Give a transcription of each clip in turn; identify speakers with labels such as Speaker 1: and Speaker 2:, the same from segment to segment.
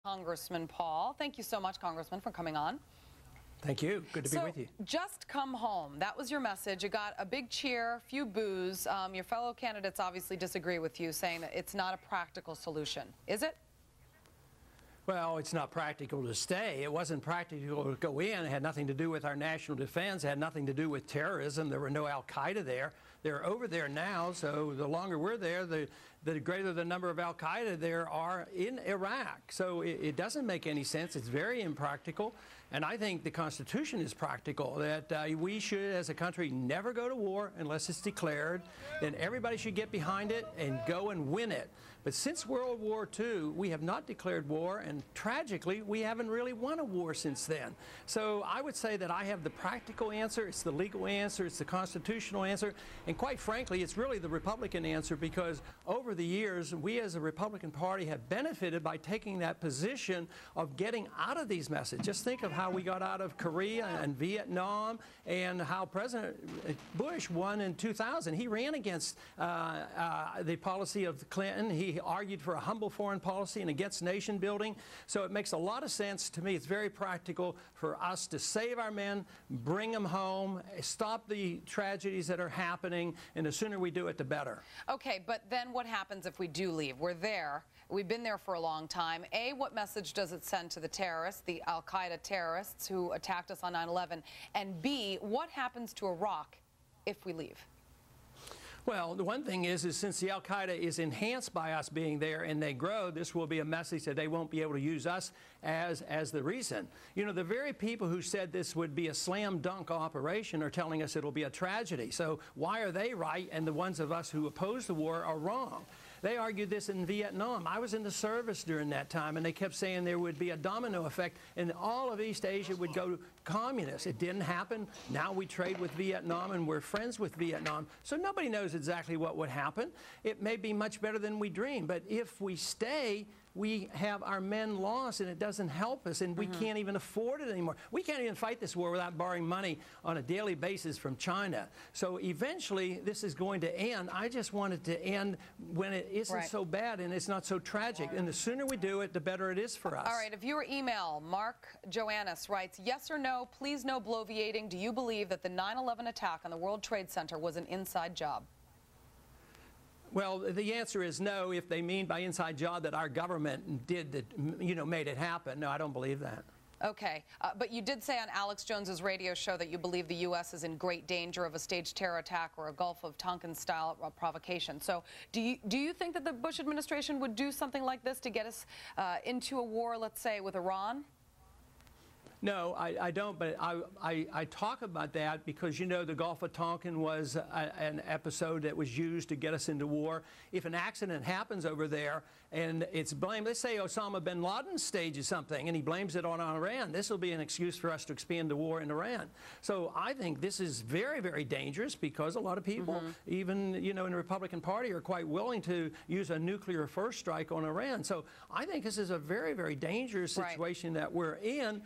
Speaker 1: Congressman Paul. Thank you so much, Congressman, for coming on.
Speaker 2: Thank you. Good to be with you.
Speaker 1: Just come home. That was your message. You got a big cheer, few boos. Your fellow candidates obviously disagree with you, saying that it's not a practical solution. Is it?
Speaker 2: Well, it's not practical to stay. It wasn't practical to go in. It had nothing to do with our national defense. It had nothing to do with terrorism. There were no al-Qaeda there. They're over there now, so the longer we're there, the greater the number of al-Qaeda there are in Iraq. So it doesn't make any sense. It's very impractical. And I think the Constitution is practical, that we should, as a country, never go to war unless it's declared. Then everybody should get behind it and go and win it. But since World War II, we have not declared war, and tragically, we haven't really won a war since then. So I would say that I have the practical answer, it's the legal answer, it's the constitutional answer, and quite frankly, it's really the Republican answer, because over the years, we as a Republican Party have benefited by taking that position of getting out of these messes. Just think of how we got out of Korea and Vietnam, and how President Bush won in 2000. He ran against the policy of Clinton. He argued for a humble foreign policy and against nation building. So it makes a lot of sense to me. It's very practical for us to save our men, bring them home, stop the tragedies that are happening, and the sooner we do it, the better.
Speaker 1: Okay, but then what happens if we do leave? We're there. We've been there for a long time. A, what message does it send to the terrorists, the al-Qaeda terrorists who attacked us on 9/11? And B, what happens to Iraq if we leave?
Speaker 2: Well, the one thing is since the al-Qaeda is enhanced by us being there and they grow, this will be a message that they won't be able to use us as the reason. You know, the very people who said this would be a slam dunk operation are telling us it'll be a tragedy. So why are they right and the ones of us who oppose the war are wrong? They argued this in Vietnam. I was in the service during that time, and they kept saying there would be a domino effect, and all of East Asia would go communist. It didn't happen. Now we trade with Vietnam, and we're friends with Vietnam. So nobody knows exactly what would happen. It may be much better than we dream, but if we stay, we have our men lost, and it doesn't help us, and we can't even afford it anymore. We can't even fight this war without borrowing money on a daily basis from China. So eventually, this is going to end. I just want it to end when it isn't so bad and it's not so tragic. And the sooner we do it, the better it is for us.
Speaker 1: All right, a viewer email, Mark Joannis writes, yes or no, please no bloviating. Do you believe that the 9/11 attack on the World Trade Center was an inside job?
Speaker 2: Well, the answer is no, if they mean by inside job that our government did that, you know, made it happen. No, I don't believe that.
Speaker 1: Okay, but you did say on Alex Jones's radio show that you believe the U.S. is in great danger of a staged terror attack or a Gulf of Tonkin-style provocation. So do you think that the Bush administration would do something like this to get us into a war, let's say, with Iran?
Speaker 2: No, I don't, but I talk about that because, you know, the Gulf of Tonkin was an episode that was used to get us into war. If an accident happens over there and it's blamed, let's say Osama bin Laden stages something and he blames it on Iran, this will be an excuse for us to expand the war in Iran. So I think this is very, very dangerous because a lot of people, even, you know, in the Republican Party, are quite willing to use a nuclear first strike on Iran. So I think this is a very, very dangerous situation that we're in.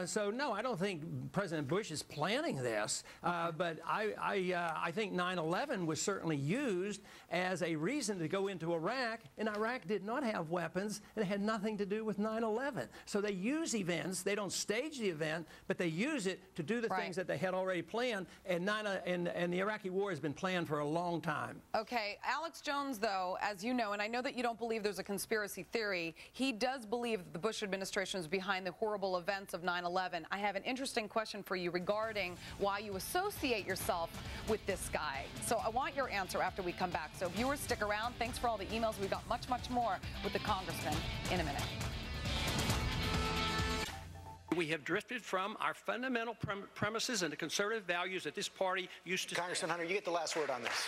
Speaker 2: So no, I don't think President Bush is planning this, but I think 9/11 was certainly used as a reason to go into Iraq, and Iraq did not have weapons, and it had nothing to do with 9/11. So they use events, they don't stage the event, but they use it to do the things that they had already planned, and the Iraqi war has been planned for a long time.
Speaker 1: Okay, Alex Jones, though, as you know, and I know that you don't believe there's a conspiracy theory, he does believe that the Bush administration is behind the horrible events of 9/11. I have an interesting question for you regarding why you associate yourself with this guy. So I want your answer after we come back. So viewers, stick around. Thanks for all the emails. We've got much, much more with the congressman in a minute.
Speaker 2: We have drifted from our fundamental premises and the conservative values that this party used to.
Speaker 3: Congressman Hunter, you get the last word on this.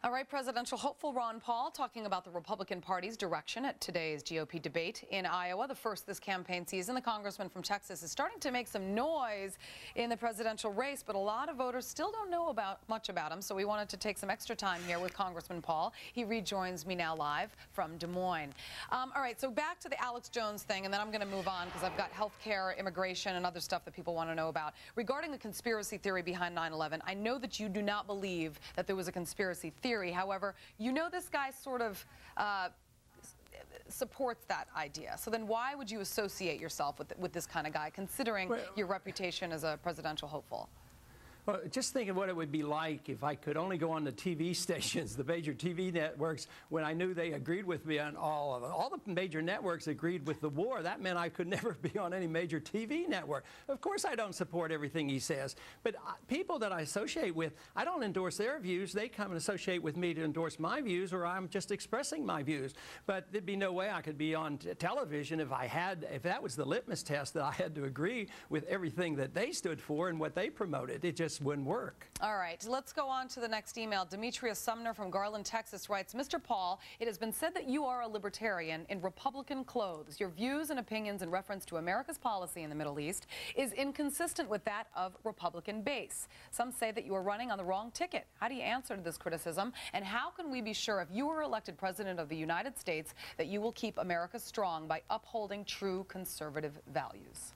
Speaker 1: All right, presidential hopeful Ron Paul talking about the Republican Party's direction at today's GOP debate in Iowa, the first this campaign season. The congressman from Texas is starting to make some noise in the presidential race, but a lot of voters still don't know much about him, so we wanted to take some extra time here with Congressman Paul. He rejoins me now live from Des Moines. All right, so back to the Alex Jones thing, and then I'm going to move on because I've got health care, immigration, and other stuff that people want to know about. Regarding the conspiracy theory behind 9/11, I know that you do not believe that there was a conspiracy theory. However, you know this guy sort of supports that idea. So then why would you associate yourself with this kind of guy, considering your reputation as a presidential hopeful?
Speaker 2: Well, just think of what it would be like if I could only go on the TV stations, the major TV networks, when I knew they agreed with me on all of it. All the major networks agreed with the war. That meant I could never be on any major TV network. Of course, I don't support everything he says. But people that I associate with, I don't endorse their views. They come and associate with me to endorse my views, or I'm just expressing my views. But there'd be no way I could be on television if that was the litmus test, that I had to agree with everything that they stood for and what they promoted. It just wouldn't work.
Speaker 1: All right, let's go on to the next email. Demetria Sumner from Garland, Texas writes, Mr. Paul, it has been said that you are a libertarian in Republican clothes. Your views and opinions in reference to America's policy in the Middle East is inconsistent with that of Republican base. Some say that you are running on the wrong ticket. How do you answer to this criticism? And how can we be sure, if you are elected President of the United States, that you will keep America strong by upholding true conservative values?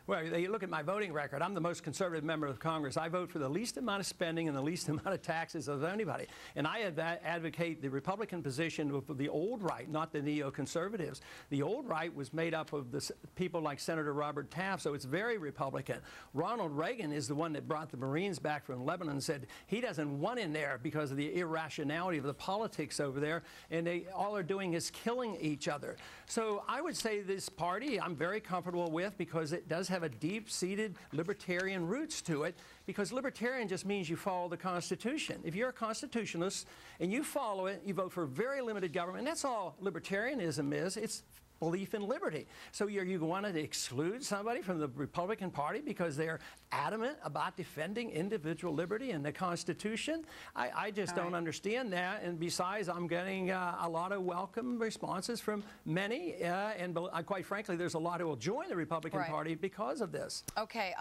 Speaker 2: Well, you look at my voting record. I'm the most conservative member of Congress. I vote for the least amount of spending and the least amount of taxes of anybody. And I advocate the Republican position of the old right, not the neoconservatives. The old right was made up of people like Senator Robert Taft, so it's very Republican. Ronald Reagan is the one that brought the Marines back from Lebanon and said he doesn't want in there because of the irrationality of the politics over there, and all they're doing is killing each other. So I would say this party I'm very comfortable with, because it does have a deep-seated libertarian roots to it, because libertarian just means you follow the Constitution. If you're a constitutionalist and you follow it, you vote for very limited government, and that's all libertarianism is. It's belief in liberty. So you want to exclude somebody from the Republican Party because they're adamant about defending individual liberty and the Constitution? I just don't understand that. And besides, I'm getting a lot of welcome responses from many, and quite frankly, there's a lot who will join the Republican Party because of this.
Speaker 1: Okay,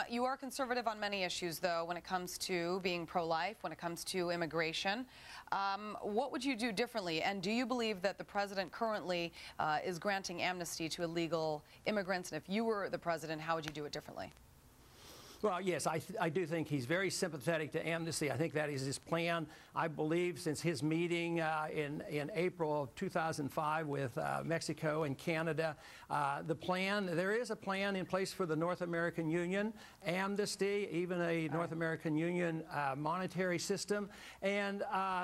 Speaker 1: you are conservative on many issues, though, when it comes to being pro-life, when it comes to immigration. What would you do differently? And do you believe that the president currently is granting amnesty to illegal immigrants? And if you were the president, how would you do it differently?
Speaker 2: Well, yes, I do think he's very sympathetic to amnesty. I think that is his plan. I believe since his meeting in April of 2005 with Mexico and Canada, there is a plan in place for the North American Union, amnesty, even a North American Union monetary system. And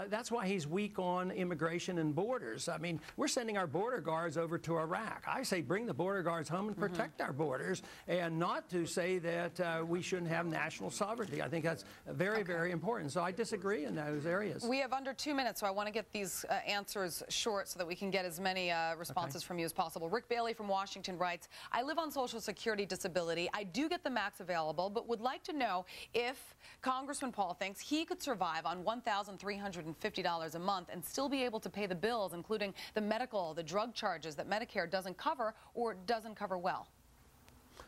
Speaker 2: that's why he's weak on immigration and borders. I mean, we're sending our border guards over to Iraq. I say bring the border guards home and protect our borders, and not to say that we shouldn't have national sovereignty. I think that's very, very important. So I disagree in those areas.
Speaker 1: We have under 2 minutes, so I want to get these answers short so that we can get as many responses from you as possible. Rick Bailey from Washington writes, I live on Social Security disability. I do get the max available, but would like to know if Congressman Paul thinks he could survive on $1,350 a month and still be able to pay the bills, including the medical, the drug charges that Medicare doesn't cover or doesn't cover well.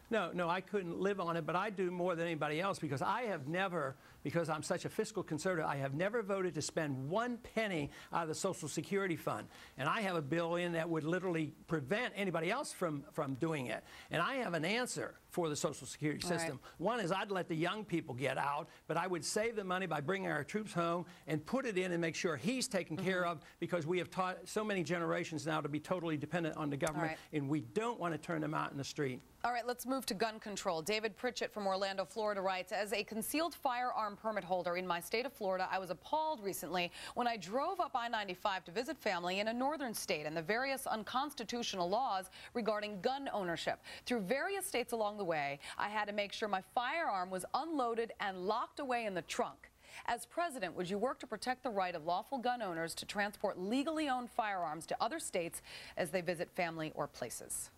Speaker 2: No, I couldn't live on it, but I do more than anybody else, because I have never, because I'm such a fiscal conservative, I have never voted to spend 1 penny out of the Social Security fund. And I have a bill in that would literally prevent anybody else from doing it. And I have an answer for the Social Security system. One is I'd let the young people get out, but I would save the money by bringing our troops home and put it in and make sure he's taken care of, because we have taught so many generations now to be totally dependent on the government, and we don't want to turn them out in the street.
Speaker 1: All right, let's move to gun control. David Pritchett from Orlando, Florida writes, as a concealed firearm permit holder in my state of Florida, I was appalled recently when I drove up I-95 to visit family in a northern state and the various unconstitutional laws regarding gun ownership. Through various states along the way, I had to make sure my firearm was unloaded and locked away in the trunk. As president, would you work to protect the right of lawful gun owners to transport legally owned firearms to other states as they visit family or places?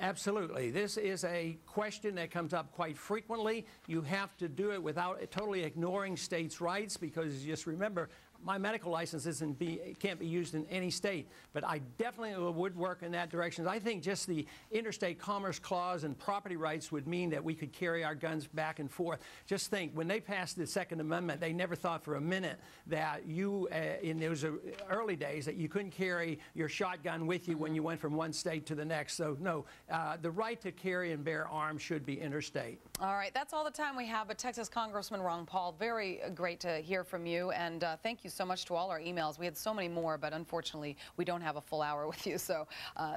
Speaker 2: Absolutely. This is a question that comes up quite frequently. You have to do it without totally ignoring states' rights, because just remember, my medical license can't be used in any state, but I definitely would work in that direction. I think just the interstate commerce clause and property rights would mean that we could carry our guns back and forth. Just think, when they passed the Second Amendment, they never thought for a minute that you, in those early days, that you couldn't carry your shotgun with you when you went from one state to the next. So no, the right to carry and bear arms should be interstate.
Speaker 1: All right, that's all the time we have, but Texas Congressman Ron Paul, very great to hear from you, and thank you so much to all our emails. We had so many more, but unfortunately, we don't have a full hour with you. So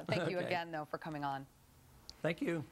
Speaker 1: thank you again, though, for coming on.
Speaker 2: Thank you.